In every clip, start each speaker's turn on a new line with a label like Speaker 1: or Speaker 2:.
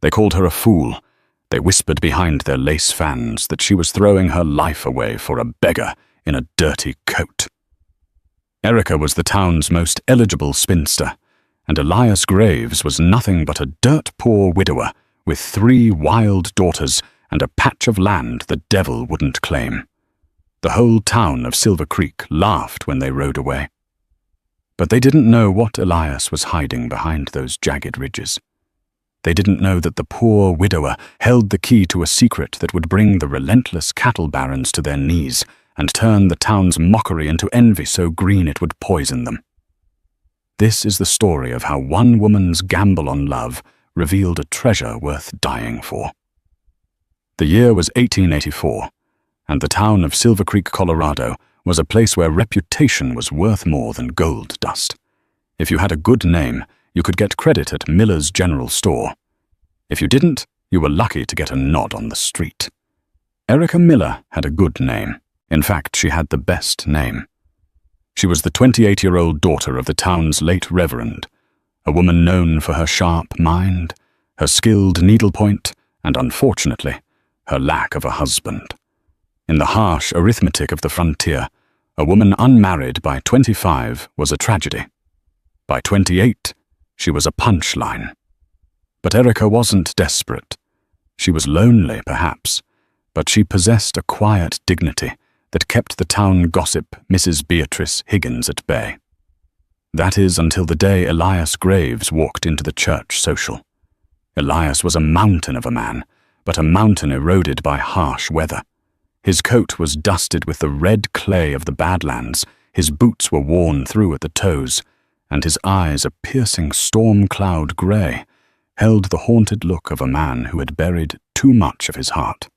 Speaker 1: They called her a fool. They whispered behind their lace fans that she was throwing her life away for a beggar in a dirty coat. Erica was the town's most eligible spinster, and Elias Graves was nothing but a dirt-poor widower with 3 wild daughters and a patch of land the devil wouldn't claim. The whole town of Silver Creek laughed when they rode away. But they didn't know what Elias was hiding behind those jagged ridges. They didn't know that the poor widower held the key to a secret that would bring the relentless cattle barons to their knees and turn the town's mockery into envy so green it would poison them. This is the story of how one woman's gamble on love revealed a treasure worth dying for. The year was 1884, and the town of Silver Creek, Colorado, was a place where reputation was worth more than gold dust. If you had a good name, you could get credit at Miller's General Store. If you didn't, you were lucky to get a nod on the street. Erica Miller had a good name. In fact, she had the best name. She was the 28-year-old daughter of the town's late reverend, a woman known for her sharp mind, her skilled needlepoint, and unfortunately, her lack of a husband. In the harsh arithmetic of the frontier, a woman unmarried by 25 was a tragedy. By 28, she was a punchline. But Erica wasn't desperate. She was lonely, perhaps, but she possessed a quiet dignity that kept the town gossip Mrs. Beatrice Higgins at bay. That is until the day Elias Graves walked into the church social. Elias was a mountain of a man, but a mountain eroded by harsh weather. His coat was dusted with the red clay of the Badlands, his boots were worn through at the toes, and his eyes, a piercing storm cloud grey, held the haunted look of a man who had buried too much of his heart.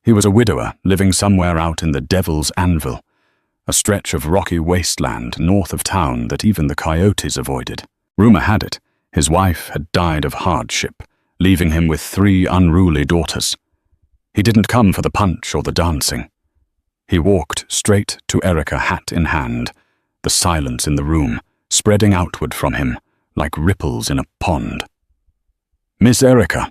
Speaker 1: He was a widower living somewhere out in the Devil's Anvil, a stretch of rocky wasteland north of town that even the coyotes avoided. Rumor had it, his wife had died of hardship, leaving him with 3 unruly daughters. He didn't come for the punch or the dancing. He walked straight to Erica, hat in hand, the silence in the room spreading outward from him like ripples in a pond. "Miss Erica,"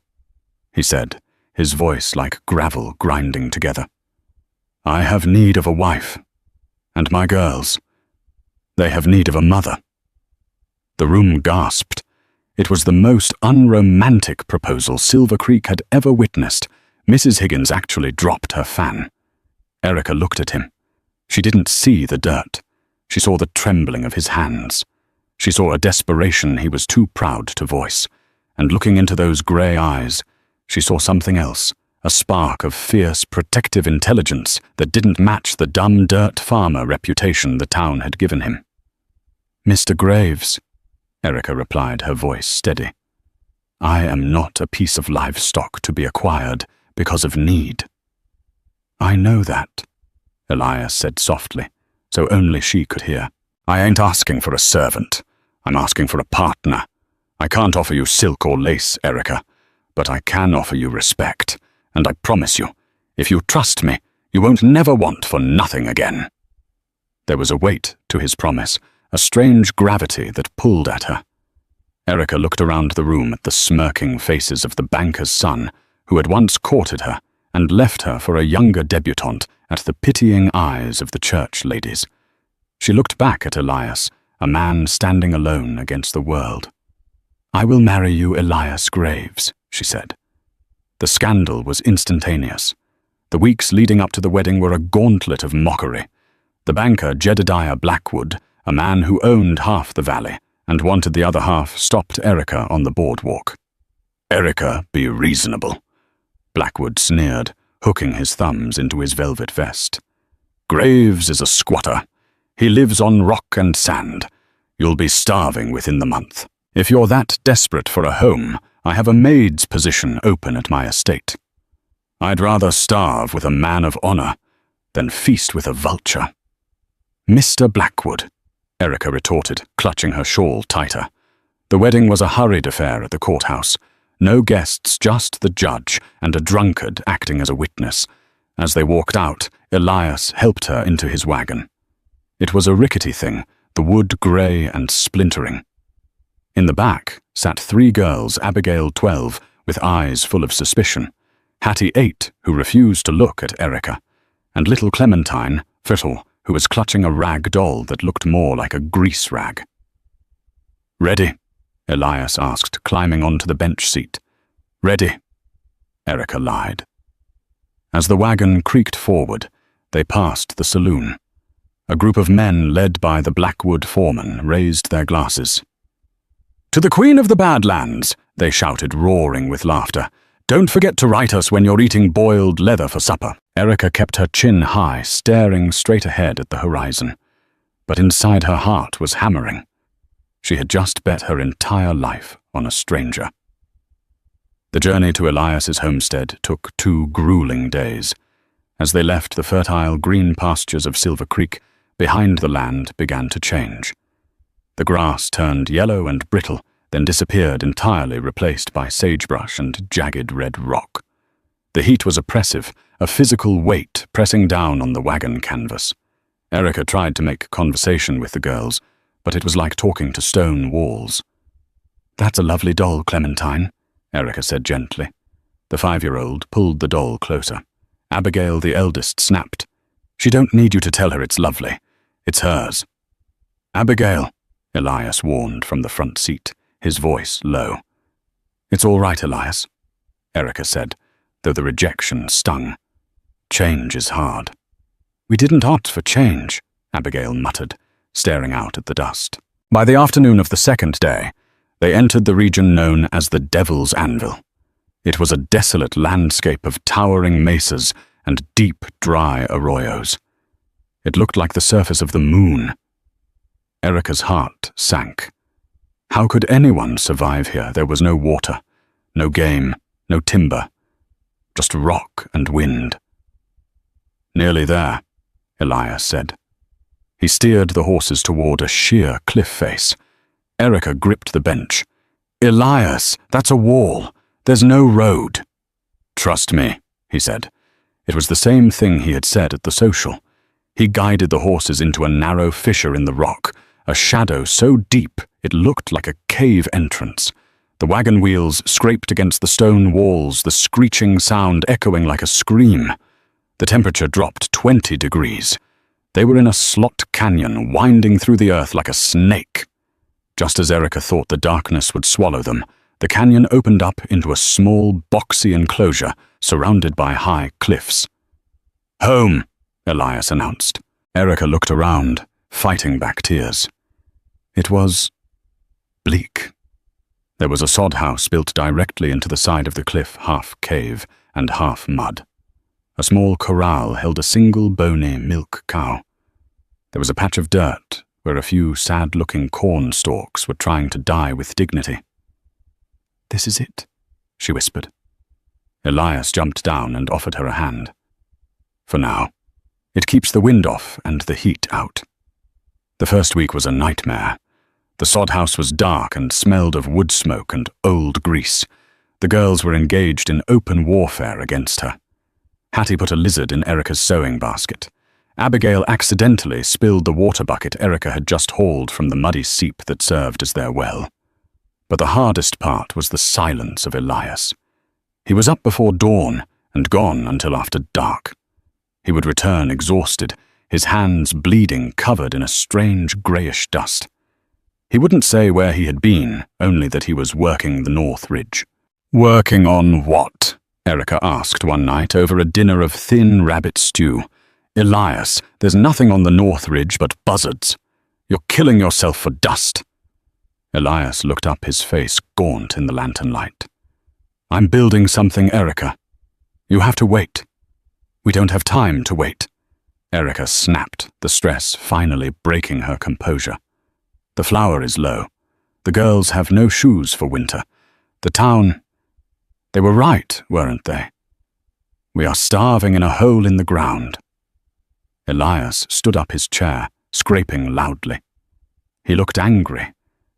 Speaker 1: he said, his voice like gravel grinding together. "I have need of a wife, and my girls, they have need of a mother." The room gasped. It was the most unromantic proposal Silver Creek had ever witnessed. Mrs. Higgins actually dropped her fan. Erica looked at him. She didn't see the dirt. She saw the trembling of his hands. She saw a desperation he was too proud to voice. And looking into those grey eyes, she saw something else, a spark of fierce, protective intelligence that didn't match the dumb dirt farmer reputation the town had given him. "Mr. Graves," Erica replied, her voice steady. "I am not a piece of livestock to be acquired because of need." "I know that," Elias said softly, so only she could hear. "I ain't asking for a servant. I'm asking for a partner. I can't offer you silk or lace, Erica, but I can offer you respect, and I promise you, if you trust me, you won't never want for nothing again." There was a weight to his promise, a strange gravity that pulled at her. Erica looked around the room at the smirking faces of the banker's son, who had once courted her and left her for a younger debutante, at the pitying eyes of the church ladies. She looked back at Elias, a man standing alone against the world. "I will marry you, Elias Graves," she said. The scandal was instantaneous. The weeks leading up to the wedding were a gauntlet of mockery. The banker Jedediah Blackwood, a man who owned half the valley and wanted the other half, stopped Erica on the boardwalk. "Erica, be reasonable," Blackwood sneered, hooking his thumbs into his velvet vest. "Graves is a squatter. He lives on rock and sand. You'll be starving within the month. If you're that desperate for a home, I have a maid's position open at my estate. I'd rather starve with a man of honor than feast with a vulture." "Mr. Blackwood," Erica retorted, clutching her shawl tighter. The wedding was a hurried affair at the courthouse. No guests, just the judge and a drunkard acting as a witness. As they walked out, Elias helped her into his wagon. It was a rickety thing, the wood grey and splintering. In the back sat 3 girls, Abigail 12, with eyes full of suspicion, Hattie 8, who refused to look at Erica, and little Clementine, Frizzle, who was clutching a rag doll that looked more like a grease rag. "Ready?" Elias asked, climbing onto the bench seat. "Ready," Erica lied. As the wagon creaked forward, they passed the saloon. A group of men led by the Blackwood foreman raised their glasses. "To the Queen of the Badlands," they shouted, roaring with laughter. "Don't forget to write us when you're eating boiled leather for supper." Erica kept her chin high, staring straight ahead at the horizon. But inside her heart was hammering. She had just bet her entire life on a stranger. The journey to Elias's homestead took 2 grueling days. As they left the fertile green pastures of Silver Creek, behind the land began to change. The grass turned yellow and brittle, then disappeared entirely, replaced by sagebrush and jagged red rock. The heat was oppressive, a physical weight pressing down on the wagon canvas. Erica tried to make conversation with the girls, but it was like talking to stone walls. "That's a lovely doll, Clementine," Erica said gently. The 5-year-old pulled the doll closer. Abigail, the eldest, snapped. "She don't need you to tell her it's lovely. It's hers." "Abigail," Elias warned from the front seat, his voice low. "It's all right, Elias," Erica said, though the rejection stung. "Change is hard." "We didn't opt for change," Abigail muttered, staring out at the dust. By the afternoon of the 2nd day, they entered the region known as the Devil's Anvil. It was a desolate landscape of towering mesas and deep, dry arroyos. It looked like the surface of the moon. Erica's heart sank. How could anyone survive here? There was no water, no game, no timber, just rock and wind. "Nearly there," Elias said. He steered the horses toward a sheer cliff face. Erica gripped the bench. "Elias, that's a wall. There's no road." "Trust me," he said. It was the same thing he had said at the social. He guided the horses into a narrow fissure in the rock, a shadow so deep it looked like a cave entrance. The wagon wheels scraped against the stone walls, the screeching sound echoing like a scream. The temperature dropped 20 degrees. They were in a slot canyon, winding through the earth like a snake. Just as Erica thought the darkness would swallow them, the canyon opened up into a small, boxy enclosure surrounded by high cliffs. "Home," Elias announced. Erica looked around, fighting back tears. It was bleak. There was a sod house built directly into the side of the cliff, half cave and half mud. A small corral held a single bony milk cow. There was a patch of dirt where a few sad-looking corn stalks were trying to die with dignity. "This is it," she whispered. Elias jumped down and offered her a hand. "For now. It keeps the wind off and the heat out." The first week was a nightmare. The sod house was dark and smelled of wood smoke and old grease. The girls were engaged in open warfare against her. Hattie put a lizard in Erica's sewing basket. Abigail accidentally spilled the water bucket Erica had just hauled from the muddy seep that served as their well. But the hardest part was the silence of Elias. He was up before dawn and gone until after dark. He would return exhausted, his hands bleeding, covered in a strange greyish dust. He wouldn't say where he had been, only that he was working the North Ridge. "Working on what?" Erica asked one night over a dinner of thin rabbit stew. "Elias, there's nothing on the North Ridge but buzzards. You're killing yourself for dust." Elias looked up, his face gaunt in the lantern light. "I'm building something, Erica. You have to wait." "We don't have time to wait." Erica snapped, the stress finally breaking her composure. "The flour is low. The girls have no shoes for winter. The town... They were right, weren't they? We are starving in a hole in the ground." Elias stood up his chair, scraping loudly. He looked angry,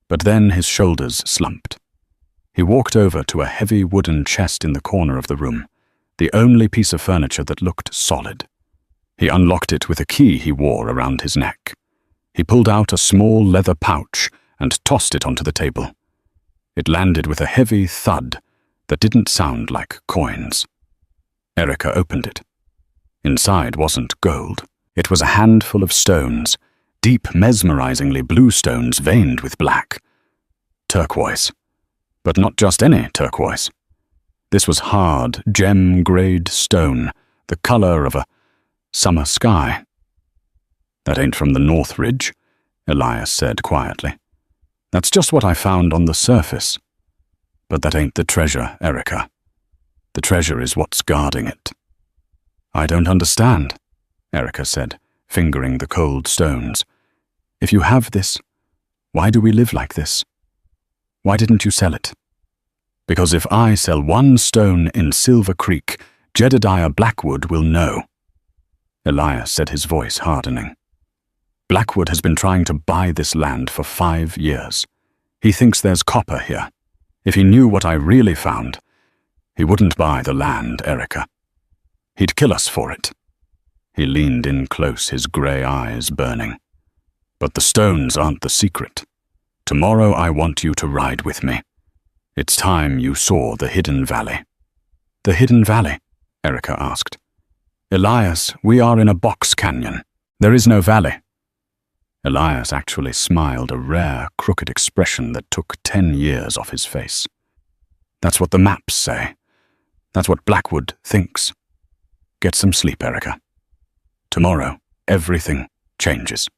Speaker 1: but then his shoulders slumped. He walked over to a heavy wooden chest in the corner of the room, the only piece of furniture that looked solid. He unlocked it with a key he wore around his neck. He pulled out a small leather pouch and tossed it onto the table. It landed with a heavy thud, that didn't sound like coins. Erica opened it. Inside wasn't gold. It was a handful of stones, deep, mesmerizingly blue stones veined with black. Turquoise. But not just any turquoise. This was hard, gem-grade stone, the color of a summer sky. "That ain't from the North Ridge," Elias said quietly. "That's just what I found on the surface. But that ain't the treasure, Erica. The treasure is what's guarding it." "I don't understand," Erica said, fingering the cold stones. "If you have this, why do we live like this? Why didn't you sell it?" "Because if I sell one stone in Silver Creek, Jedediah Blackwood will know." Elias said, his voice hardening. "Blackwood has been trying to buy this land for 5 years. He thinks there's copper here. If he knew what I really found, he wouldn't buy the land, Erica. He'd kill us for it." He leaned in close, his grey eyes burning. "But the stones aren't the secret. Tomorrow I want you to ride with me. It's time you saw the Hidden Valley." "The Hidden Valley?" Erica asked. "Elias, we are in a box canyon. There is no valley." Elias actually smiled, a rare, crooked expression that took 10 years off his face. "That's what the maps say. That's what Blackwood thinks. Get some sleep, Erica. Tomorrow, everything changes."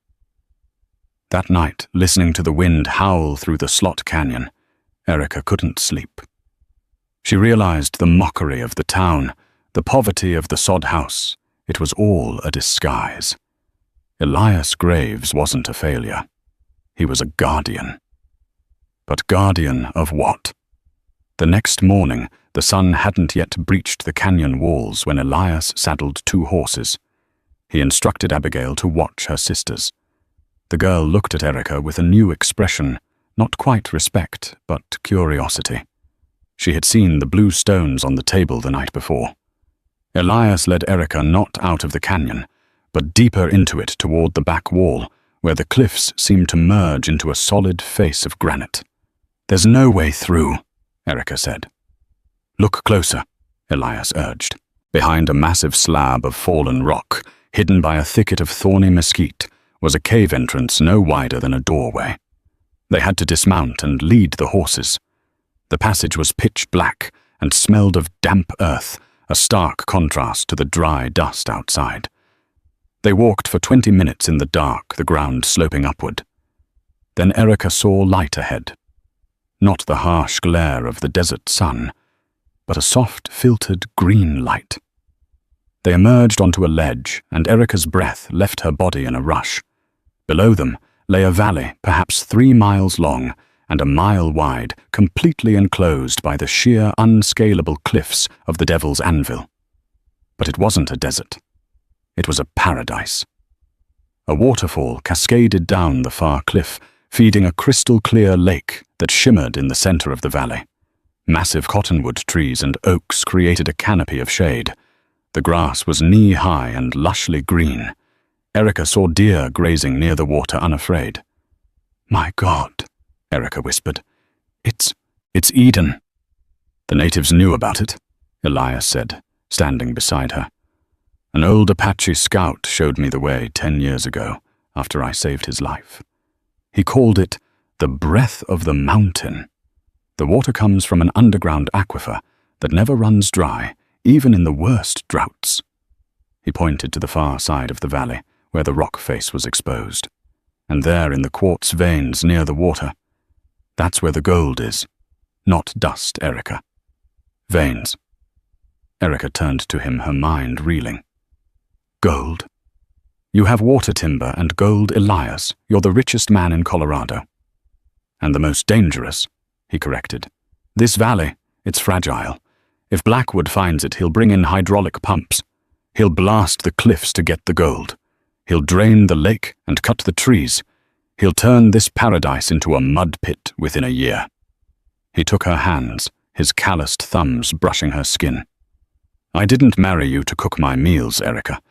Speaker 1: That night, listening to the wind howl through the slot canyon, Erica couldn't sleep. She realized the mockery of the town, the poverty of the sod house. It was all a disguise. Elias Graves wasn't a failure. He was a guardian. But guardian of what? The next morning, the sun hadn't yet breached the canyon walls when Elias saddled 2 horses. He instructed Abigail to watch her sisters. The girl looked at Erica with a new expression, not quite respect, but curiosity. She had seen the blue stones on the table the night before. Elias led Erica not out of the canyon, but deeper into it toward the back wall, where the cliffs seemed to merge into a solid face of granite. "There's no way through," Erica said. "Look closer," Elias urged. Behind a massive slab of fallen rock, hidden by a thicket of thorny mesquite, was a cave entrance no wider than a doorway. They had to dismount and lead the horses. The passage was pitch black and smelled of damp earth, a stark contrast to the dry dust outside. They walked for 20 minutes in the dark, the ground sloping upward. Then Erica saw light ahead. Not the harsh glare of the desert sun, but a soft, filtered green light. They emerged onto a ledge, and Erica's breath left her body in a rush. Below them lay a valley, perhaps 3 miles long and a mile wide, completely enclosed by the sheer, unscalable cliffs of the Devil's Anvil. But it wasn't a desert. It was a paradise. A waterfall cascaded down the far cliff, feeding a crystal-clear lake that shimmered in the center of the valley. Massive cottonwood trees and oaks created a canopy of shade. The grass was knee-high and lushly green. Erica saw deer grazing near the water unafraid. "My God," Erica whispered. It's Eden." "The natives knew about it," Elias said, standing beside her. "An old Apache scout showed me the way 10 years ago, after I saved his life. He called it the breath of the mountain. The water comes from an underground aquifer that never runs dry, even in the worst droughts." He pointed to the far side of the valley, where the rock face was exposed. "And there in the quartz veins near the water, that's where the gold is. Not dust, Erica. Veins." Erica turned to him, her mind reeling. "Gold? You have water timber and gold, Elias. You're the richest man in Colorado." "And the most dangerous," he corrected. "This valley, it's fragile. If Blackwood finds it, he'll bring in hydraulic pumps. He'll blast the cliffs to get the gold. He'll drain the lake and cut the trees. He'll turn this paradise into a mud pit within a year." He took her hands, his calloused thumbs brushing her skin. "I didn't marry you to cook my meals, Erica.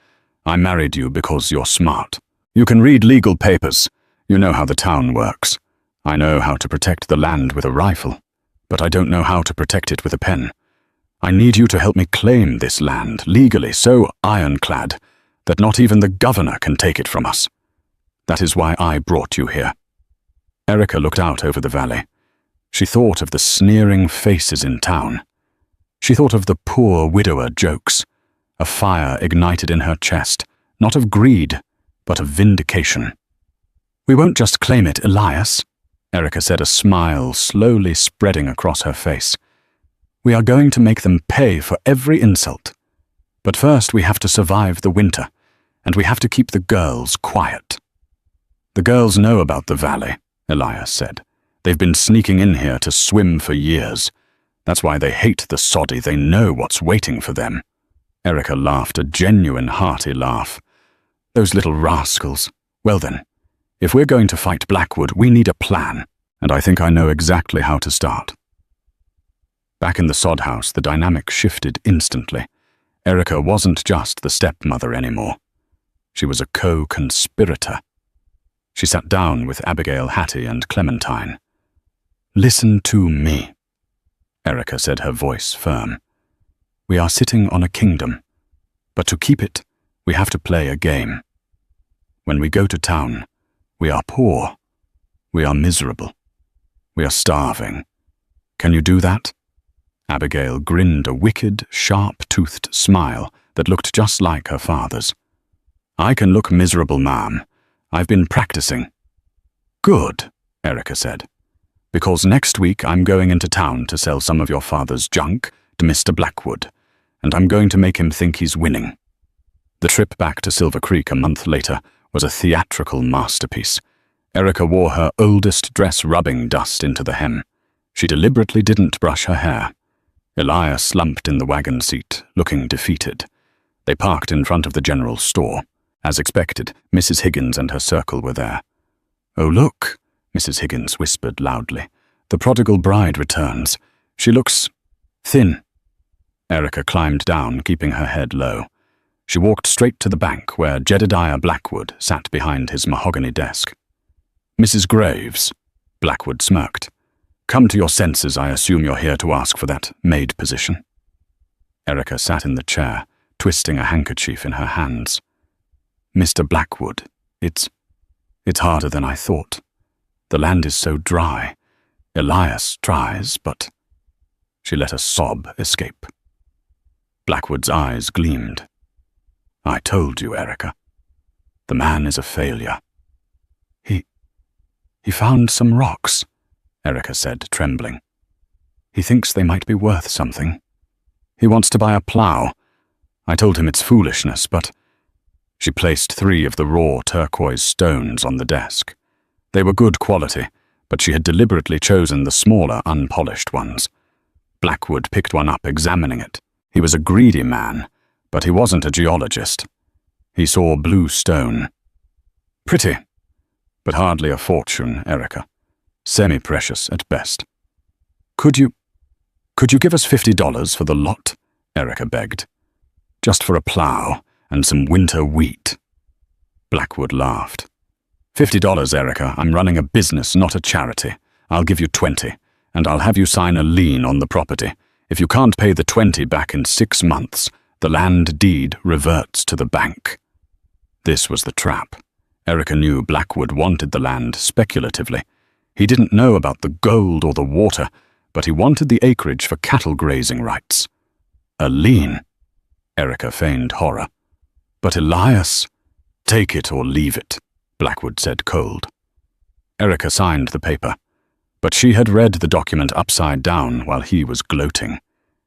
Speaker 1: I married you because you're smart. You can read legal papers. You know how the town works. I know how to protect the land with a rifle. but I don't know how to protect it with a pen. I need you to help me claim this land, legally so ironclad that not even the governor can take it from us. That is why I brought you here." Erica looked out over the valley. She thought of the sneering faces in town. She thought of the poor widower jokes. A fire ignited in her chest, not of greed, but of vindication. "We won't just claim it, Elias," Erica said, a smile slowly spreading across her face. "We are going to make them pay for every insult. But first we have to survive the winter, and we have to keep the girls quiet." "The girls know about the valley," Elias said. "They've been sneaking in here to swim for years. That's why they hate the soddy. They know what's waiting for them." Erica laughed, a genuine hearty laugh. "Those little rascals. Well then, if we're going to fight Blackwood, we need a plan, and I think I know exactly how to start." Back in the sod house, the dynamic shifted instantly. Erica wasn't just the stepmother anymore. She was a co-conspirator. She sat down with Abigail, Hattie, and Clementine. "Listen to me," Erica said, her voice firm. "We are sitting on a kingdom, but to keep it, we have to play a game. When we go to town, we are poor. We are miserable. We are starving. Can you do that?" Abigail grinned a wicked, sharp-toothed smile that looked just like her father's. "I can look miserable, ma'am. I've been practicing." "Good," Erica said, "because next week I'm going into town to sell some of your father's junk to Mr. Blackwood, and I'm going to make him think he's winning." The trip back to Silver Creek a month later was a theatrical masterpiece. Erica wore her oldest dress rubbing dust into the hem. She deliberately didn't brush her hair. Elias slumped in the wagon seat, looking defeated. They parked in front of the general store. As expected, Mrs. Higgins and her circle were there. "Oh, look," Mrs. Higgins whispered loudly. "The prodigal bride returns. She looks thin." Erica climbed down, keeping her head low. She walked straight to the bank where Jedediah Blackwood sat behind his mahogany desk. "Mrs. Graves," Blackwood smirked. "Come to your senses. I assume you're here to ask for that maid position." Erica sat in the chair, twisting a handkerchief in her hands. "Mr. Blackwood, it's harder than I thought. The land is so dry. Elias tries, but—" She let a sob escape. Blackwood's eyes gleamed. "I told you, Erica. The man is a failure." He found some rocks," Erica said, trembling. "He thinks they might be worth something. He wants to buy a plow. I told him it's foolishness, but—" She placed 3 of the raw turquoise stones on the desk. They were good quality, but she had deliberately chosen the smaller, unpolished ones. Blackwood picked one up, examining it. He was a greedy man, but he wasn't a geologist. He saw blue stone. "Pretty, but hardly a fortune, Erica. Semi-precious at best." Could you give us $50 for the lot?" Erica begged. "Just for a plow and some winter wheat." Blackwood laughed. $50, Erica. I'm running a business, not a charity. I'll give you 20, and I'll have you sign a lien on the property. If you can't pay the 20 back in 6 months, the land deed reverts to the bank." This was the trap. Erica knew Blackwood wanted the land speculatively. He didn't know about the gold or the water, but he wanted the acreage for cattle grazing rights. A lien? Erica feigned horror. "But Elias—" "Take it or leave it," Blackwood said cold. Erica signed the paper, but she had read the document upside down while he was gloating.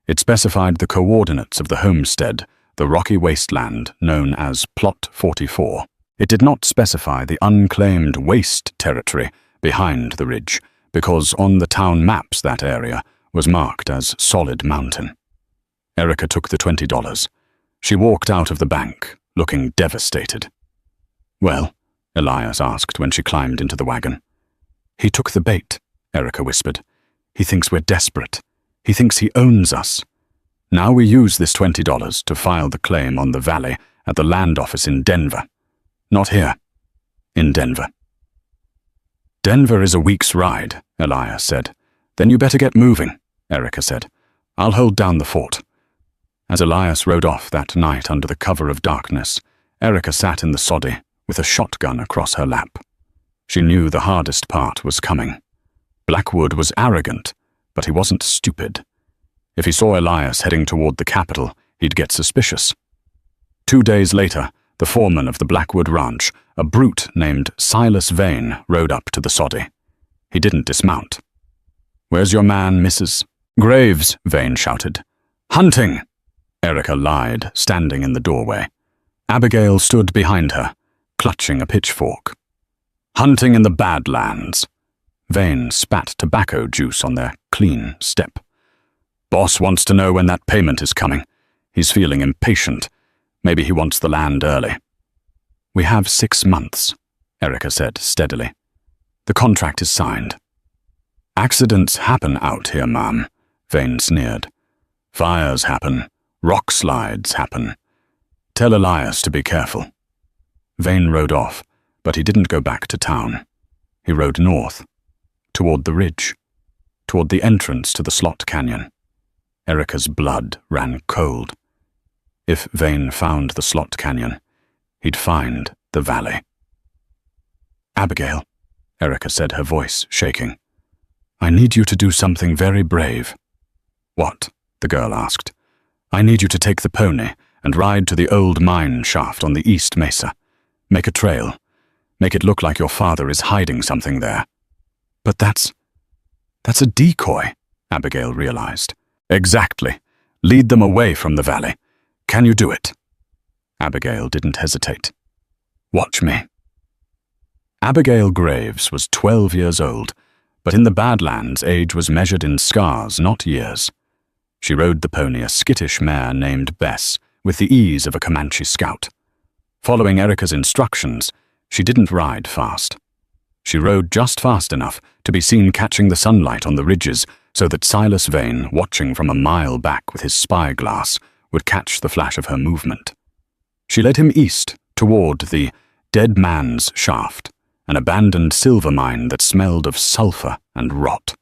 Speaker 1: It specified the coordinates of the homestead, the rocky wasteland known as Plot 44. It did not specify the unclaimed waste territory behind the ridge, because on the town maps that area was marked as solid mountain. Erica took the $20. She walked out of the bank, looking devastated. "Well?" Elias asked when she climbed into the wagon. "He took the bait," Erica whispered. "He thinks we're desperate. He thinks he owns us. Now we use this $20 to file the claim on the valley at the land office in Denver. Not here. In Denver." "Denver is a week's ride," Elias said. "Then you better get moving," Erica said. "I'll hold down the fort." As Elias rode off that night under the cover of darkness, Erica sat in the soddy with a shotgun across her lap. She knew the hardest part was coming. Blackwood was arrogant, but he wasn't stupid. If he saw Elias heading toward the capital, he'd get suspicious. 2 days later, the foreman of the Blackwood ranch, a brute named Silas Vane, rode up to the soddy. He didn't dismount. "Where's your man, Mrs. Graves?" Vane shouted. "Hunting!" Erica lied, standing in the doorway. Abigail stood behind her, clutching a pitchfork. "Hunting in the Badlands." Vane spat tobacco juice on their clean step. "Boss wants to know when that payment is coming. He's feeling impatient. Maybe he wants the land early." "We have 6 months," Erica said steadily. "The contract is signed." "Accidents happen out here, ma'am," Vane sneered. "Fires happen. Rock slides happen. Tell Elias to be careful." Vane rode off, but he didn't go back to town. He rode north, toward the ridge, toward the entrance to the slot canyon. Erica's blood ran cold. If Vane found the slot canyon, he'd find the valley. "Abigail," Erica said, her voice shaking, "I need you to do something very brave." "What?" the girl asked. "I need you to take the pony and ride to the old mine shaft on the east mesa. Make a trail. Make it look like your father is hiding something there." "But that's a decoy," Abigail realized. "Exactly. Lead them away from the valley. Can you do it?" Abigail didn't hesitate. "Watch me." Abigail Graves was 12 years old, but in the Badlands age was measured in scars, not years. She rode the pony, a skittish mare named Bess, with the ease of a Comanche scout. Following Erica's instructions, she didn't ride fast. She rode just fast enough to be seen catching the sunlight on the ridges so that Silas Vane, watching from a mile back with his spyglass, would catch the flash of her movement. She led him east toward the Dead Man's Shaft, an abandoned silver mine that smelled of sulfur and rot.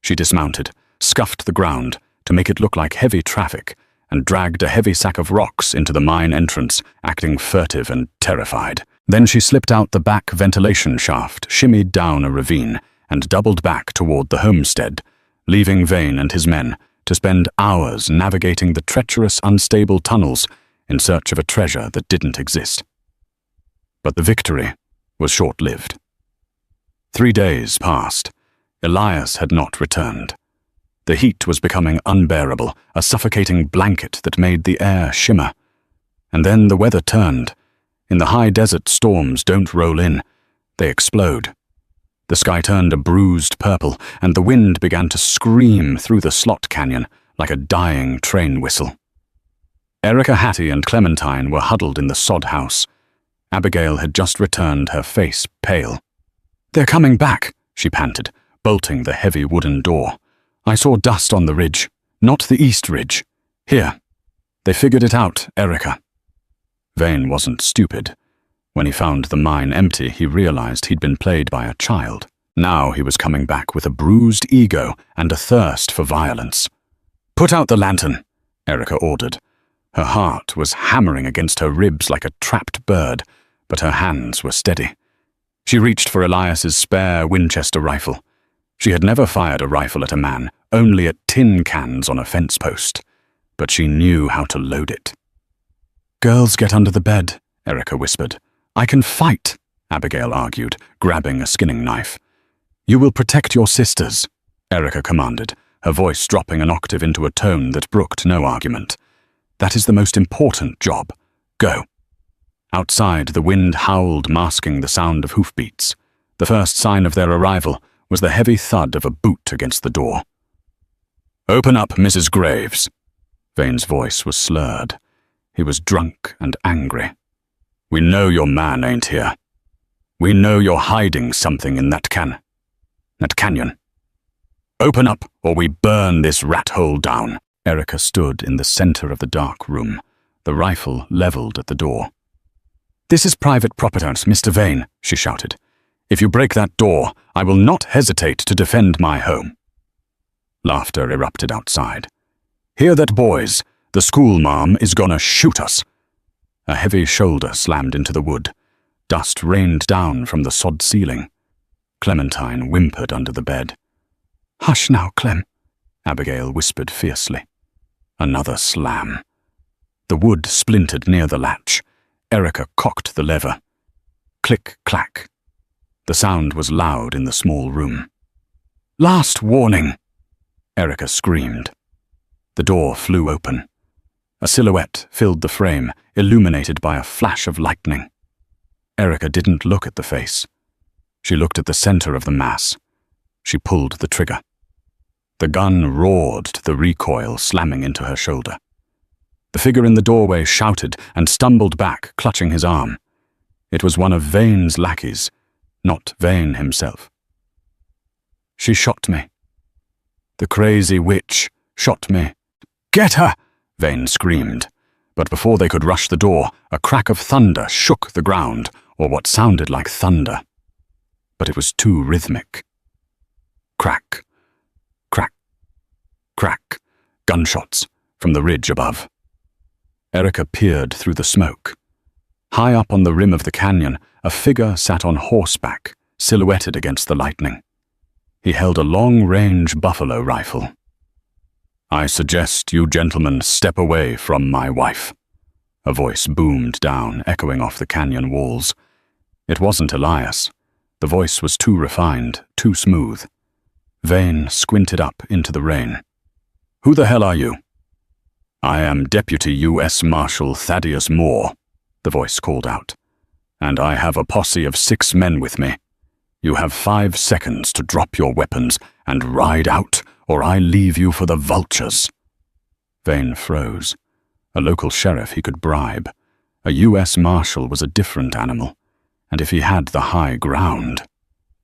Speaker 1: She dismounted, scuffed the ground to make it look like heavy traffic, and dragged a heavy sack of rocks into the mine entrance, acting furtive and terrified. Then she slipped out the back ventilation shaft, shimmied down a ravine, and doubled back toward the homestead, leaving Vane and his men to spend hours navigating the treacherous, unstable tunnels in search of a treasure that didn't exist. But the victory was short-lived. 3 days passed. Elias had not returned. The heat was becoming unbearable, a suffocating blanket that made the air shimmer. And then the weather turned. In the high desert, storms don't roll in. They explode. The sky turned a bruised purple, and the wind began to scream through the slot canyon like a dying train whistle. Erica, Hattie, and Clementine were huddled in the sod house. Abigail had just returned, her face pale. "They're coming back," she panted, bolting the heavy wooden door. "I saw dust on the ridge, not the east ridge. Here. They figured it out, Erica." Vane wasn't stupid. When he found the mine empty, he realized he'd been played by a child. Now he was coming back with a bruised ego and a thirst for violence. "Put out the lantern," Erica ordered. Her heart was hammering against her ribs like a trapped bird, but her hands were steady. She reached for Elias's spare Winchester rifle. She had never fired a rifle at a man, only at tin cans on a fence post. But she knew how to load it. "Girls, get under the bed," Erica whispered. "I can fight," Abigail argued, grabbing a skinning knife. "You will protect your sisters," Erica commanded, her voice dropping an octave into a tone that brooked no argument. "That is the most important job. Go." Outside, the wind howled, masking the sound of hoofbeats. The first sign of their arrival was the heavy thud of a boot against the door. "Open up, Mrs. Graves." Vane's voice was slurred. He was drunk and angry. "We know your man ain't here. We know you're hiding something in that canyon. Open up, or we burn this rat hole down." Erica stood in the center of the dark room, the rifle leveled at the door. "This is private property, Mr. Vane," she shouted. "If you break that door, I will not hesitate to defend my home." Laughter erupted outside. "Hear that, boys? The schoolmarm is gonna shoot us." A heavy shoulder slammed into the wood. Dust rained down from the sod ceiling. Clementine whimpered under the bed. "Hush now, Clem," Abigail whispered fiercely. Another slam. The wood splintered near the latch. Erica cocked the lever. Click-clack. The sound was loud in the small room. "Last warning!" Erica screamed. The door flew open. A silhouette filled the frame, illuminated by a flash of lightning. Erica didn't look at the face. She looked at the center of the mass. She pulled the trigger. The gun roared to the recoil slamming into her shoulder. The figure in the doorway shouted and stumbled back, clutching his arm. It was one of Vane's lackeys, not Vane himself. "She shot me. The crazy witch shot me." "Get her!" Vane screamed. But before they could rush the door, a crack of thunder shook the ground, or what sounded like thunder. But it was too rhythmic. Crack, crack, crack, gunshots from the ridge above. Erica peered through the smoke. High up on the rim of the canyon, a figure sat on horseback, silhouetted against the lightning. He held a long-range buffalo rifle. "I suggest you gentlemen step away from my wife." A voice boomed down, echoing off the canyon walls. It wasn't Elias. The voice was too refined, too smooth. Vane squinted up into the rain. "Who the hell are you?" "I am Deputy U.S. Marshal Thaddeus Moore," the voice called out. "And I have a posse of 6 men with me. You have 5 seconds to drop your weapons and ride out, or I leave you for the vultures." Vane froze. A local sheriff he could bribe. A U.S. Marshal was a different animal. And if he had the high ground...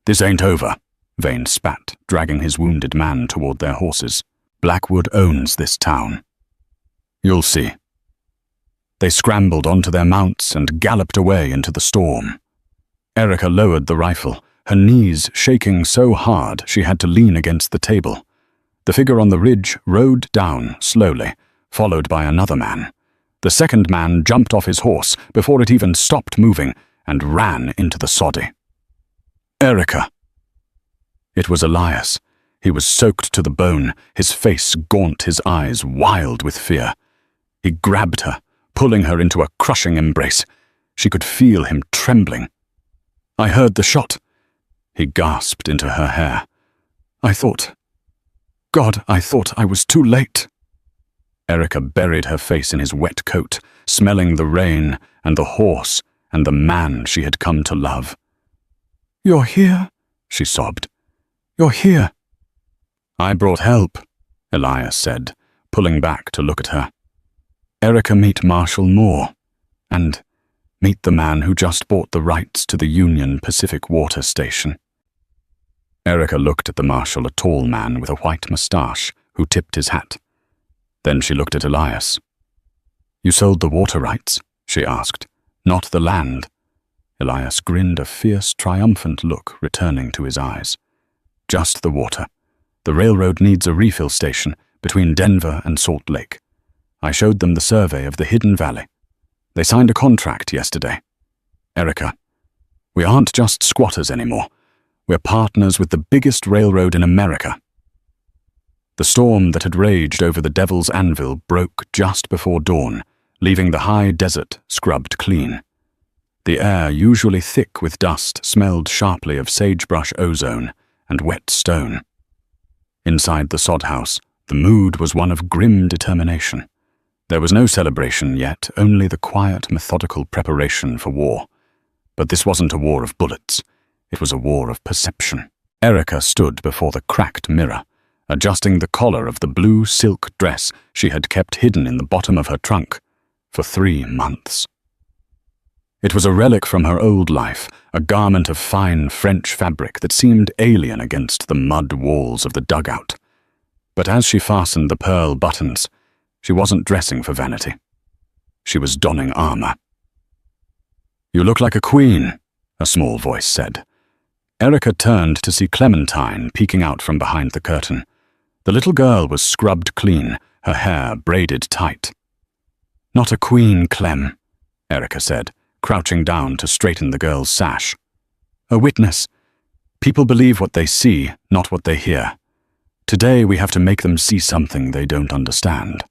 Speaker 1: "This ain't over," Vane spat, dragging his wounded man toward their horses. "Blackwood owns this town. You'll see." They scrambled onto their mounts and galloped away into the storm. Erica lowered the rifle, her knees shaking so hard she had to lean against the table. The figure on the ridge rode down slowly, followed by another man. The second man jumped off his horse before it even stopped moving and ran into the soddy. "Erica!" It was Elias. He was soaked to the bone, his face gaunt, his eyes wild with fear. He grabbed her, pulling her into a crushing embrace. She could feel him trembling. "I heard the shot." He gasped into her hair. I thought I was too late." Erica buried her face in his wet coat, smelling the rain and the horse and the man she had come to love. "You're here?" she sobbed. "You're here." "I brought help," Elias said, pulling back to look at her. "Erica, meet Marshal Moore, and meet the man who just bought the rights to the Union Pacific Water Station." Erica looked at the marshal, a tall man with a white mustache, who tipped his hat. Then she looked at Elias. "You sold the water rights?" she asked. "Not the land?" Elias grinned, a fierce, triumphant look returning to his eyes. "Just the water. The railroad needs a refill station between Denver and Salt Lake. I showed them the survey of the Hidden Valley. They signed a contract yesterday. Erica, we aren't just squatters anymore. We're partners with the biggest railroad in America." The storm that had raged over the Devil's Anvil broke just before dawn, leaving the high desert scrubbed clean. The air, usually thick with dust, smelled sharply of sagebrush ozone and wet stone. Inside the sod house, the mood was one of grim determination. There was no celebration yet, only the quiet, methodical preparation for war. But this wasn't a war of bullets. It was a war of perception. Erica stood before the cracked mirror, adjusting the collar of the blue silk dress she had kept hidden in the bottom of her trunk for 3 months. It was a relic from her old life, a garment of fine French fabric that seemed alien against the mud walls of the dugout. But as she fastened the pearl buttons, she wasn't dressing for vanity. She was donning armor. "You look like a queen," a small voice said. Erica turned to see Clementine peeking out from behind the curtain. The little girl was scrubbed clean, her hair braided tight. "Not a queen, Clem," Erica said, crouching down to straighten the girl's sash. "A witness. People believe what they see, not what they hear. Today we have to make them see something they don't understand."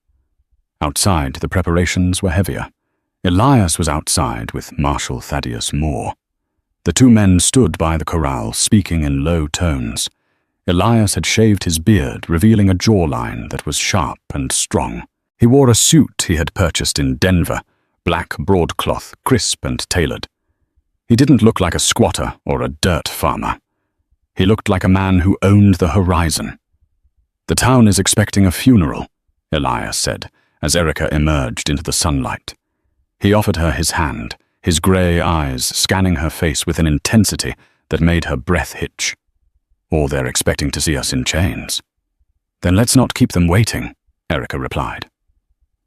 Speaker 1: Outside, the preparations were heavier. Elias was outside with Marshal Thaddeus Moore. The two men stood by the corral, speaking in low tones. Elias had shaved his beard, revealing a jawline that was sharp and strong. He wore a suit he had purchased in Denver, black broadcloth, crisp and tailored. He didn't look like a squatter or a dirt farmer. He looked like a man who owned the horizon. "The town is expecting a funeral," Elias said, as Erica emerged into the sunlight. He offered her his hand, his grey eyes scanning her face with an intensity that made her breath hitch. "Or they're expecting to see us in chains." "Then let's not keep them waiting," Erica replied.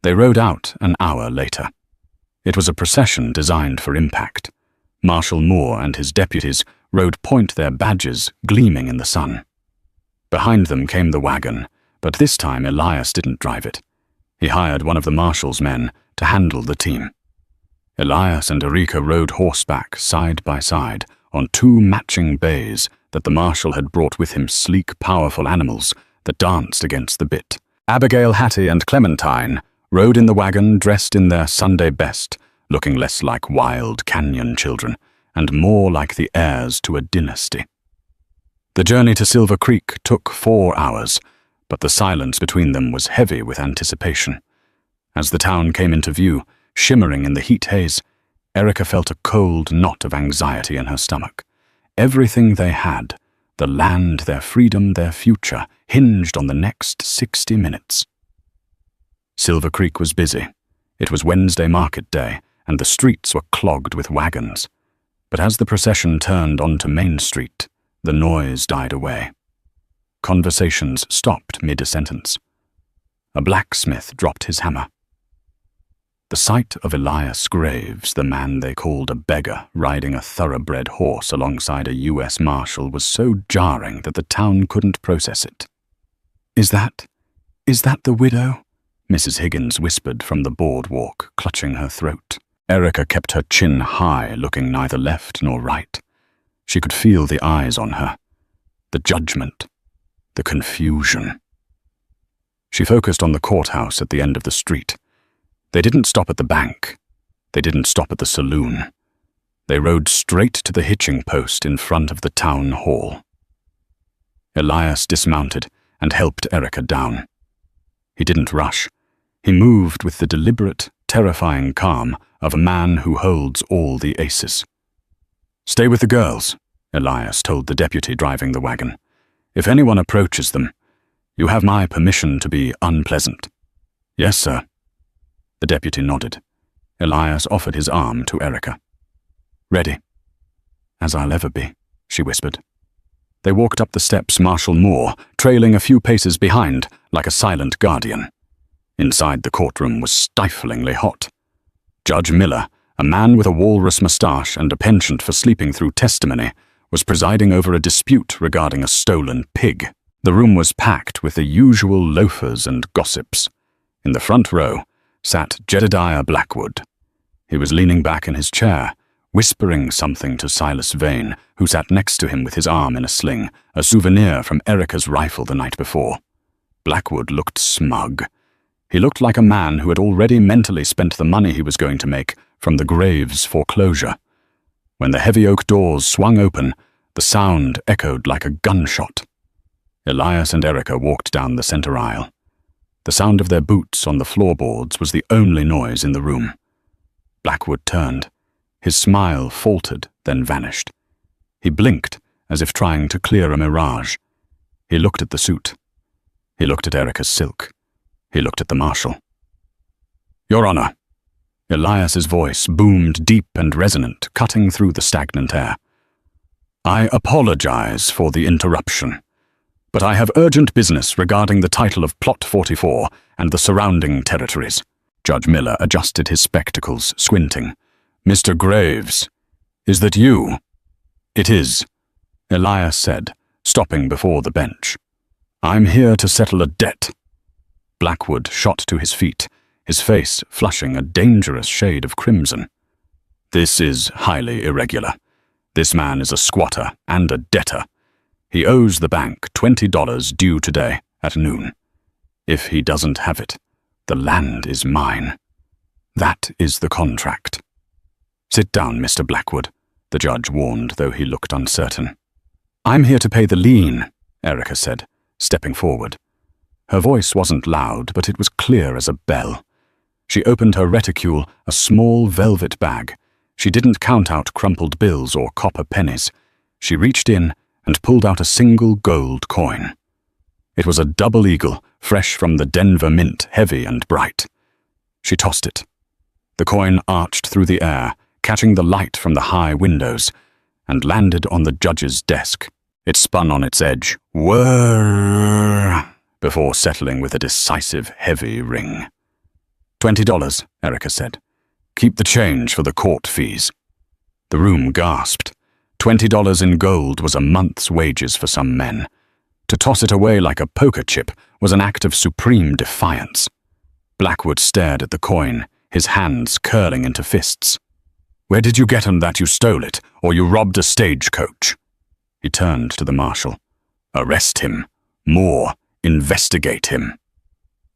Speaker 1: They rode out an hour later. It was a procession designed for impact. Marshal Moore and his deputies rode point, their badges gleaming in the sun. Behind them came the wagon, but this time Elias didn't drive it. He hired one of the marshal's men to handle the team. Elias and Erica rode horseback side by side on two matching bays that the marshal had brought with him, sleek, powerful animals that danced against the bit. Abigail, Hattie, and Clementine rode in the wagon dressed in their Sunday best, looking less like wild canyon children and more like the heirs to a dynasty. The journey to Silver Creek took 4 hours, but the silence between them was heavy with anticipation. As the town came into view, shimmering in the heat haze, Erica felt a cold knot of anxiety in her stomach. Everything they had, the land, their freedom, their future, hinged on the next 60 minutes. Silver Creek was busy. It was Wednesday market day, and the streets were clogged with wagons. But as the procession turned onto Main Street, the noise died away. Conversations stopped mid-sentence. A blacksmith dropped his hammer. The sight of Elias Graves, the man they called a beggar, riding a thoroughbred horse alongside a U.S. Marshal was so jarring that the town couldn't process it. Is that the widow?" Mrs. Higgins whispered from the boardwalk, clutching her throat. Erica kept her chin high, looking neither left nor right. She could feel the eyes on her, the judgment, the confusion. She focused on the courthouse at the end of the street. They didn't stop at the bank. They didn't stop at the saloon. They rode straight to the hitching post in front of the town hall. Elias dismounted and helped Erica down. He didn't rush. He moved with the deliberate, terrifying calm of a man who holds all the aces. "Stay with the girls," Elias told the deputy driving the wagon. "If anyone approaches them, you have my permission to be unpleasant." "Yes, sir." The deputy nodded. Elias offered his arm to Erica. "Ready?" "As I'll ever be," she whispered. They walked up the steps, Marshal Moore trailing a few paces behind like a silent guardian. Inside the courtroom was stiflingly hot. Judge Miller, a man with a walrus mustache and a penchant for sleeping through testimony, was presiding over a dispute regarding a stolen pig. The room was packed with the usual loafers and gossips. In the front row sat Jedediah Blackwood. He was leaning back in his chair, whispering something to Silas Vane, who sat next to him with his arm in a sling, a souvenir from Erica's rifle the night before. Blackwood looked smug. He looked like a man who had already mentally spent the money he was going to make from the Graves foreclosure. When the heavy oak doors swung open, the sound echoed like a gunshot. Elias and Erica walked down the center aisle. The sound of their boots on the floorboards was the only noise in the room. Blackwood turned. His smile faltered, then vanished. He blinked, as if trying to clear a mirage. He looked at the suit. He looked at Erica's silk. He looked at the marshal. "Your Honor." Elias's voice boomed deep and resonant, cutting through the stagnant air. "I apologize for the interruption, but I have urgent business regarding the title of Plot 44 and the surrounding territories." Judge Miller adjusted his spectacles, squinting. "Mr. Graves, is that you?" "It is," Elias said, stopping before the bench. I'm here to settle a debt. Blackwood shot to his feet, his face flushing a dangerous shade of crimson. This is highly irregular. This man is a squatter and a debtor. He owes the bank $20 due today at noon. If he doesn't have it, the land is mine. That is the contract. Sit down, Mr. Blackwood, the judge warned, though he looked uncertain. I'm here to pay the lien, Erica said, stepping forward. Her voice wasn't loud, but it was clear as a bell. She opened her reticule, a small velvet bag. She didn't count out crumpled bills or copper pennies. She reached in and pulled out a single gold coin. It was a double eagle, fresh from the Denver mint, heavy and bright. She tossed it. The coin arched through the air, catching the light from the high windows, and landed on the judge's desk. It spun on its edge, whirr, before settling with a decisive, heavy ring. $20, Erica said. Keep the change for the court fees. The room gasped. $20 in gold was a month's wages for some men. To toss it away like a poker chip was an act of supreme defiance. Blackwood stared at the coin, his hands curling into fists. Where did you get on that you stole it, or you robbed a stagecoach? He turned to the marshal. Arrest him. Moore, investigate him.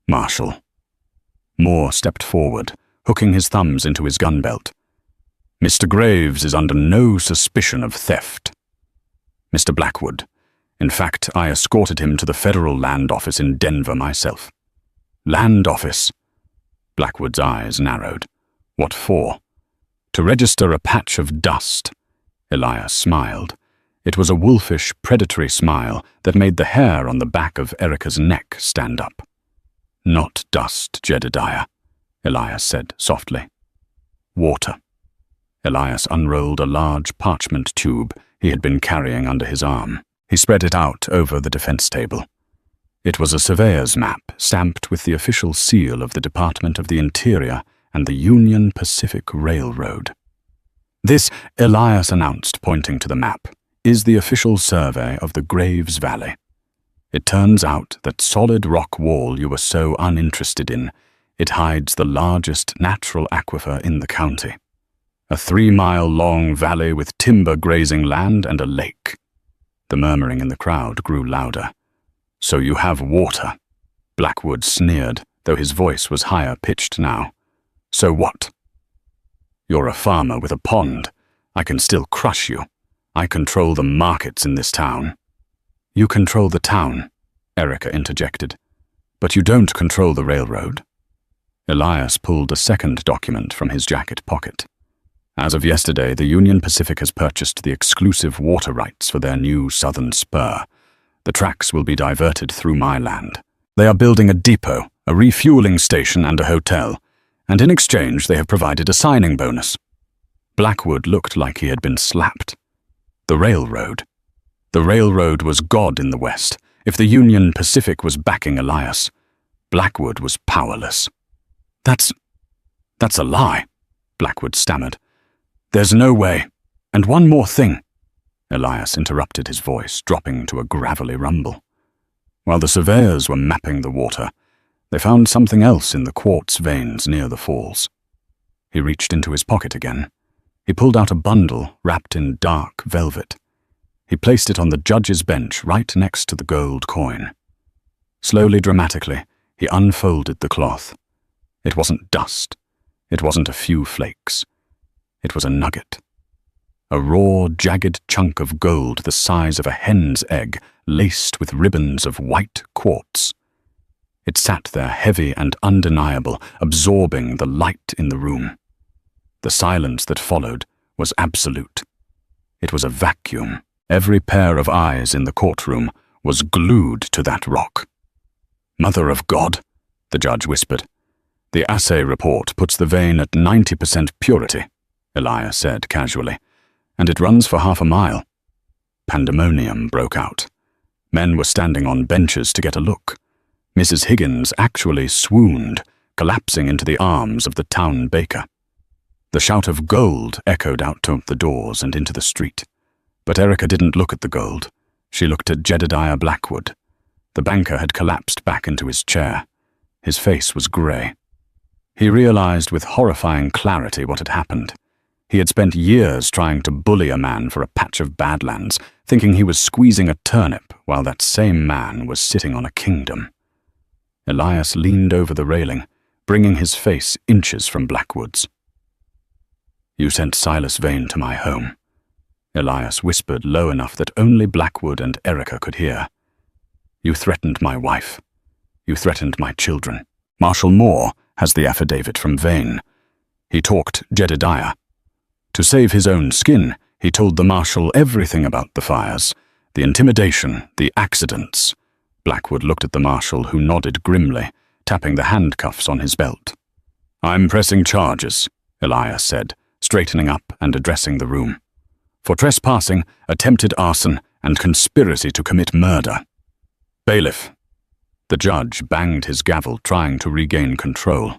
Speaker 1: Marshal. Moore stepped forward, hooking his thumbs into his gun belt. Mr. Graves is under no suspicion of theft. Mr. Blackwood. In fact, I escorted him to the federal land office in Denver myself. Land office? Blackwood's eyes narrowed. What for? To register a patch of dust. Elias smiled. It was a wolfish, predatory smile that made the hair on the back of Erica's neck stand up. Not dust, Jedediah, Elias said softly. Water. Elias unrolled a large parchment tube he had been carrying under his arm. He spread it out over the defense table. It was a surveyor's map stamped with the official seal of the Department of the Interior and the Union Pacific Railroad. This, Elias announced, pointing to the map, is the official survey of the Graves Valley. It turns out that solid rock wall you were so uninterested in, it hides the largest natural aquifer in the county. A 3-mile-long valley with timber grazing land and a lake. The murmuring in the crowd grew louder. So you have water. Blackwood sneered, though his voice was higher-pitched now. So what? You're a farmer with a pond. I can still crush you. I control the markets in this town. You control the town, Erica interjected. But you don't control the railroad. Elias pulled a second document from his jacket pocket. As of yesterday, the Union Pacific has purchased the exclusive water rights for their new southern spur. The tracks will be diverted through my land. They are building a depot, a refueling station and a hotel, and in exchange they have provided a signing bonus. Blackwood looked like he had been slapped. The railroad. The railroad was God in the West. If the Union Pacific was backing Elias, Blackwood was powerless. That's a lie, Blackwood stammered. There's no way. And one more thing. Elias interrupted, his voice dropping to a gravelly rumble. While the surveyors were mapping the water, they found something else in the quartz veins near the falls. He reached into his pocket again. He pulled out a bundle wrapped in dark velvet. He placed it on the judge's bench right next to the gold coin. Slowly, dramatically, he unfolded the cloth. It wasn't dust. It wasn't a few flakes. It was a nugget. A raw, jagged chunk of gold the size of a hen's egg, laced with ribbons of white quartz. It sat there heavy and undeniable, absorbing the light in the room. The silence that followed was absolute. It was a vacuum. Every pair of eyes in the courtroom was glued to that rock. Mother of God, the judge whispered. The assay report puts the vein at 90% purity, Elias said casually, and it runs for half a mile. Pandemonium broke out. Men were standing on benches to get a look. Mrs. Higgins actually swooned, collapsing into the arms of the town baker. The shout of gold echoed out to the doors and into the street. But Erica didn't look at the gold. She looked at Jedediah Blackwood. The banker had collapsed back into his chair. His face was grey. He realized with horrifying clarity what had happened. He had spent years trying to bully a man for a patch of badlands, thinking he was squeezing a turnip while that same man was sitting on a kingdom. Elias leaned over the railing, bringing his face inches from Blackwood's. "You sent Silas Vane to my home," Elias whispered low enough that only Blackwood and Erica could hear. "You threatened my wife. You threatened my children. Marshal Moore has the affidavit from Vane. He talked Jedediah. To save his own skin, he told the marshal everything about the fires, the intimidation, the accidents." Blackwood looked at the marshal, who nodded grimly, tapping the handcuffs on his belt. "I'm pressing charges," Elias said, straightening up and addressing the room, "for trespassing, attempted arson, and conspiracy to commit murder." "Bailiff." The judge banged his gavel, trying to regain control.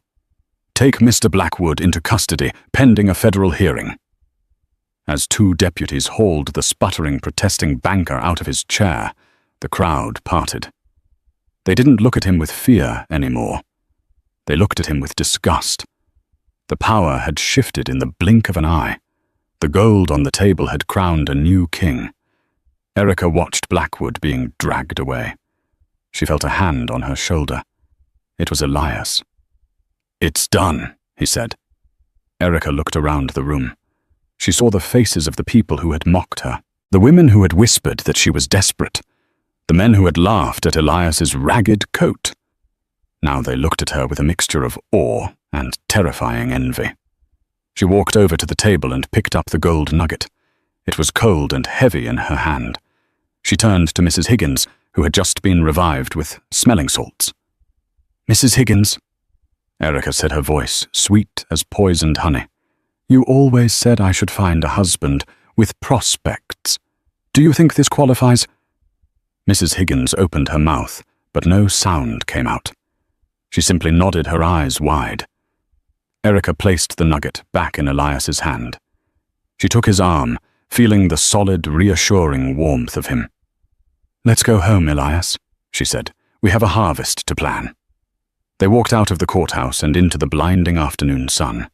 Speaker 1: "Take Mr. Blackwood into custody, pending a federal hearing." As two deputies hauled the sputtering, protesting banker out of his chair, the crowd parted. They didn't look at him with fear anymore. They looked at him with disgust. The power had shifted in the blink of an eye. The gold on the table had crowned a new king. Erica watched Blackwood being dragged away. She felt a hand on her shoulder. It was Elias. "It's done," he said. Erica looked around the room. She saw the faces of the people who had mocked her, the women who had whispered that she was desperate, the men who had laughed at Elias's ragged coat. Now they looked at her with a mixture of awe and terrifying envy. She walked over to the table and picked up the gold nugget. It was cold and heavy in her hand. She turned to Mrs. Higgins, who had just been revived with smelling salts. "Mrs. Higgins," Erica said, her voice sweet as poisoned honey, "you always said I should find a husband with prospects. Do you think this qualifies?" Mrs. Higgins opened her mouth, but no sound came out. She simply nodded, her eyes wide. Erica placed the nugget back in Elias's hand. She took his arm, feeling the solid, reassuring warmth of him. "Let's go home, Elias," she said. "We have a harvest to plan." They walked out of the courthouse and into the blinding afternoon sun.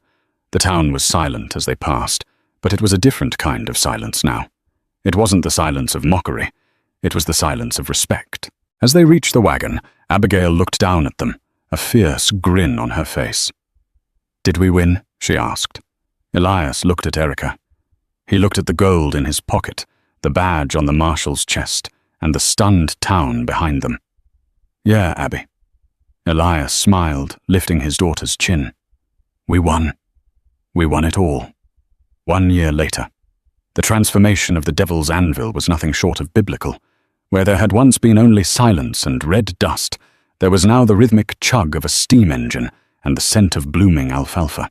Speaker 1: The town was silent as they passed, but it was a different kind of silence now. It wasn't the silence of mockery. It was the silence of respect. As they reached the wagon, Abigail looked down at them, a fierce grin on her face. "Did we win?" she asked. Elias looked at Erica. He looked at the gold in his pocket, the badge on the marshal's chest, and the stunned town behind them. "Yeah, Abby." Elias smiled, lifting his daughter's chin. "We won. We won it all." 1 year later, the transformation of the Devil's Anvil was nothing short of biblical. Where there had once been only silence and red dust, there was now the rhythmic chug of a steam engine and the scent of blooming alfalfa.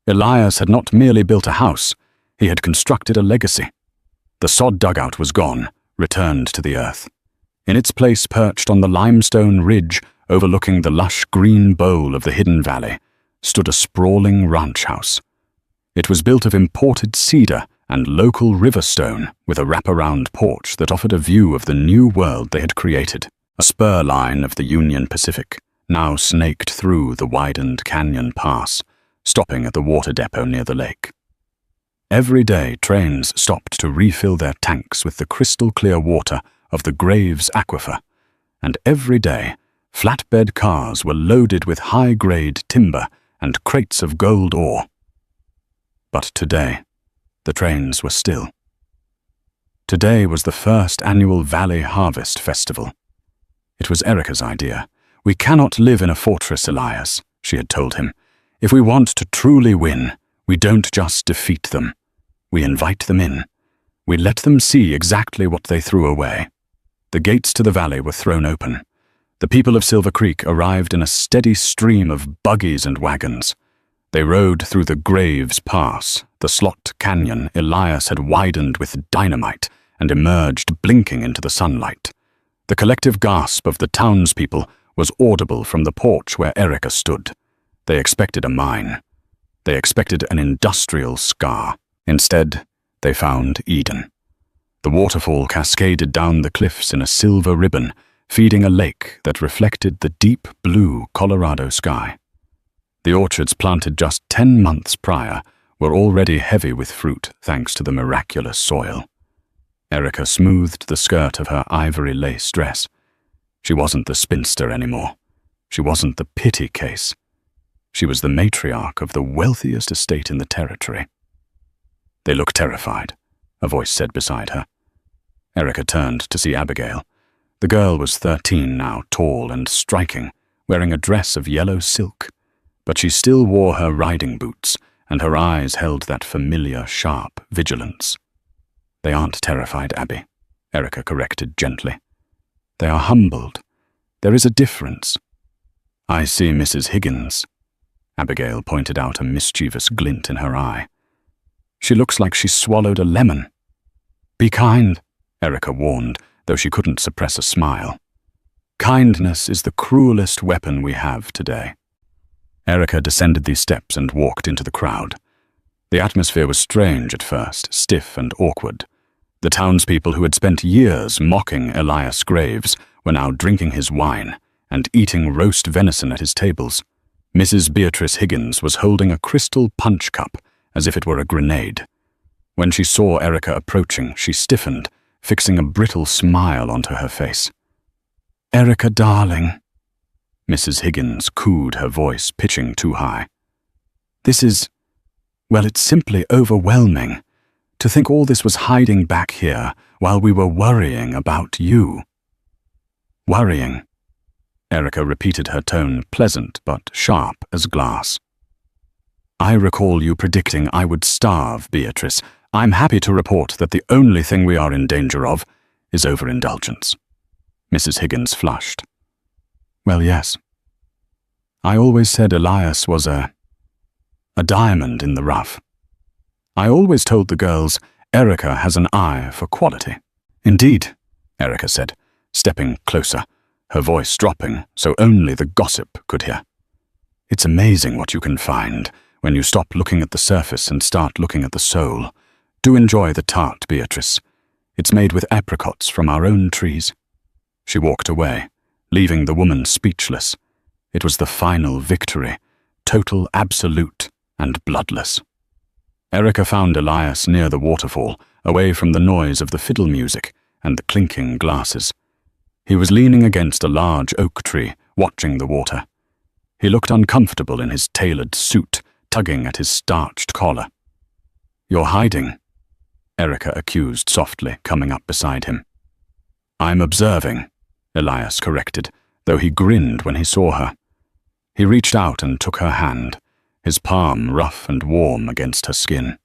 Speaker 1: Elias had not merely built a house, he had constructed a legacy. The sod dugout was gone, returned to the earth. In its place, perched on the limestone ridge overlooking the lush green bowl of the hidden valley, stood a sprawling ranch house. It was built of imported cedar and local river stone, with a wraparound porch that offered a view of the new world they had created, a spur line of the Union Pacific, now snaked through the widened canyon pass, stopping at the water depot near the lake. Every day, trains stopped to refill their tanks with the crystal-clear water of the Graves Aquifer, and every day, flatbed cars were loaded with high-grade timber and crates of gold ore. But today, the trains were still. Today was the first annual Valley Harvest Festival. It was Erica's idea. "We cannot live in a fortress, Elias," she had told him. "If we want to truly win, we don't just defeat them. We invite them in. We let them see exactly what they threw away." The gates to the valley were thrown open. The people of Silver Creek arrived in a steady stream of buggies and wagons. They rode through the Graves Pass, the slot canyon Elias had widened with dynamite, and emerged blinking into the sunlight. The collective gasp of the townspeople was audible from the porch where Erica stood. They expected a mine. They expected an industrial scar. Instead, they found Eden. The waterfall cascaded down the cliffs in a silver ribbon, feeding a lake that reflected the deep blue Colorado sky. The orchards planted just 10 months prior were already heavy with fruit thanks to the miraculous soil. Erica smoothed the skirt of her ivory lace dress. She wasn't the spinster anymore. She wasn't the pity case. She was the matriarch of the wealthiest estate in the territory. "They look terrified," a voice said beside her. Erica turned to see Abigail. The girl was 13 now, tall and striking, wearing a dress of yellow silk. But she still wore her riding boots, and her eyes held that familiar, sharp vigilance. "They aren't terrified, Abby," Erica corrected gently. "They are humbled. There is a difference." "I see Mrs. Higgins." Abigail pointed out a mischievous glint in her eye. "She looks like she swallowed a lemon." "Be kind," Erica warned, though she couldn't suppress a smile. "Kindness is the cruelest weapon we have today." Erica descended these steps and walked into the crowd. The atmosphere was strange at first, stiff and awkward. The townspeople who had spent years mocking Elias Graves were now drinking his wine and eating roast venison at his tables. Mrs. Beatrice Higgins was holding a crystal punch cup as if it were a grenade. When she saw Erica approaching, she stiffened, fixing a brittle smile onto her face. "Erica, darling," Mrs. Higgins cooed, her voice pitching too high. It's simply overwhelming. To think all this was hiding back here while we were worrying about you." "Worrying?" Erica repeated, her tone pleasant but sharp as glass. "I recall you predicting I would starve, Beatrice. I'm happy to report that the only thing we are in danger of is overindulgence." Mrs. Higgins flushed. "Well, yes. I always said Elias was a diamond in the rough. I always told the girls Erica has an eye for quality." "Indeed," Erica said, stepping closer, her voice dropping so only the gossip could hear. "It's amazing what you can find when you stop looking at the surface and start looking at the soul. Do enjoy the tart, Beatrice. It's made with apricots from our own trees." She walked away, leaving the woman speechless. It was the final victory, total, absolute, and bloodless. Erica found Elias near the waterfall, away from the noise of the fiddle music and the clinking glasses. He was leaning against a large oak tree, watching the water. He looked uncomfortable in his tailored suit, tugging at his starched collar. "You're hiding," Erica accused softly, coming up beside him. "I'm observing," Elias corrected, though he grinned when he saw her. He reached out and took her hand, his palm rough and warm against her skin.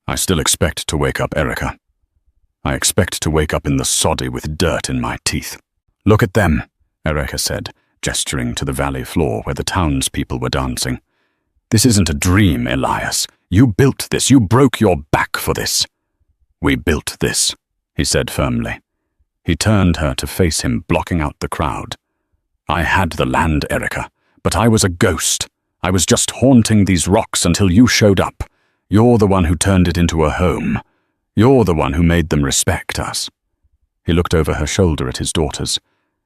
Speaker 1: "I still expect to wake up Erica. I expect to wake up in the soddy with dirt in my teeth." "Look at them," Erica said, gesturing to the valley floor where the townspeople were dancing. "This isn't a dream, Elias. You built this. You broke your back for this." "We built this," he said firmly. He turned her to face him, blocking out the crowd. "I had the land, Erica, but I was a ghost. I was just haunting these rocks until you showed up. You're the one who turned it into a home. You're the one who made them respect us." He looked over her shoulder at his daughters.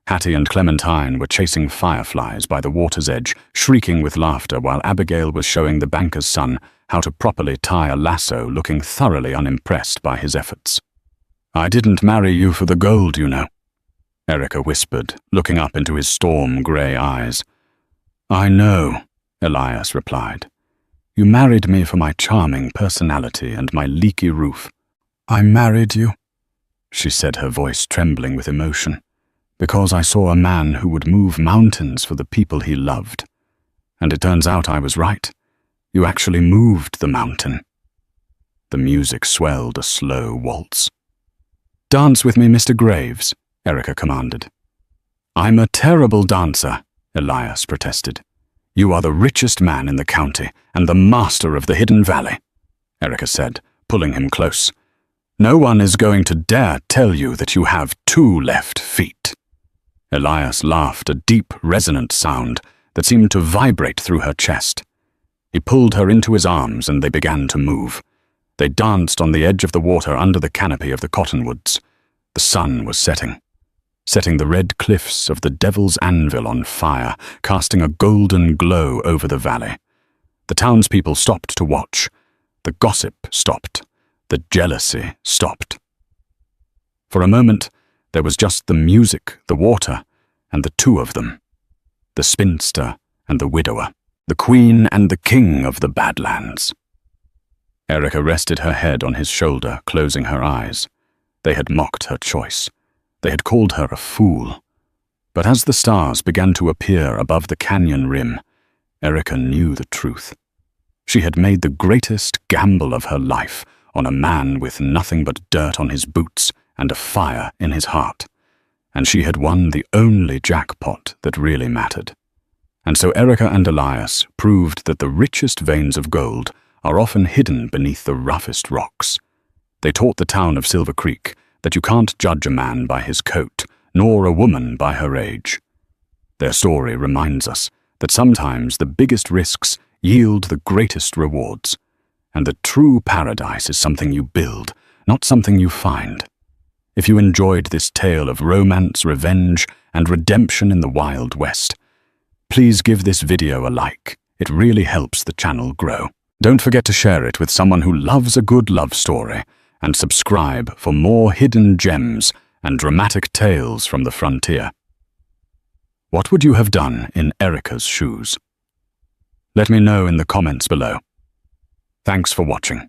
Speaker 1: Hattie and Clementine were chasing fireflies by the water's edge, shrieking with laughter, while Abigail was showing the banker's son how to properly tie a lasso, looking thoroughly unimpressed by his efforts. "I didn't marry you for the gold, you know," Erica whispered, looking up into his storm-grey eyes. "I know," Elias replied. "You married me for my charming personality and my leaky roof." "I married you," she said, her voice trembling with emotion, "because I saw a man who would move mountains for the people he loved. And it turns out I was right. You actually moved the mountain." The music swelled a slow waltz. "Dance with me, Mr. Graves," Erica commanded. "I'm a terrible dancer," Elias protested. "You are the richest man in the county and the master of the Hidden Valley," Erica said, pulling him close. "No one is going to dare tell you that you have 2 left feet." Elias laughed, a deep, resonant sound that seemed to vibrate through her chest. He pulled her into his arms and they began to move. They danced on the edge of the water under the canopy of the cottonwoods. The sun was setting. setting the red cliffs of the Devil's Anvil on fire, casting a golden glow over the valley. The townspeople stopped to watch. The gossip stopped. The jealousy stopped. For a moment, there was just the music, the water, and the two of them. The spinster and the widower. The queen and the king of the Badlands. Erica rested her head on his shoulder, closing her eyes. They had mocked her choice. They had called her a fool. But as the stars began to appear above the canyon rim, Erica knew the truth. She had made the greatest gamble of her life on a man with nothing but dirt on his boots and a fire in his heart. And she had won the only jackpot that really mattered. And so Erica and Elias proved that the richest veins of gold are often hidden beneath the roughest rocks. They taught the town of Silver Creek that you can't judge a man by his coat, nor a woman by her age. Their story reminds us that sometimes the biggest risks yield the greatest rewards, and that true paradise is something you build, not something you find. If you enjoyed this tale of romance, revenge, and redemption in the Wild West, please give this video a like. It really helps the channel grow. Don't forget to share it with someone who loves a good love story, and subscribe for more hidden gems and dramatic tales from the frontier. What would you have done in Erica's shoes? Let me know in the comments below. Thanks for watching.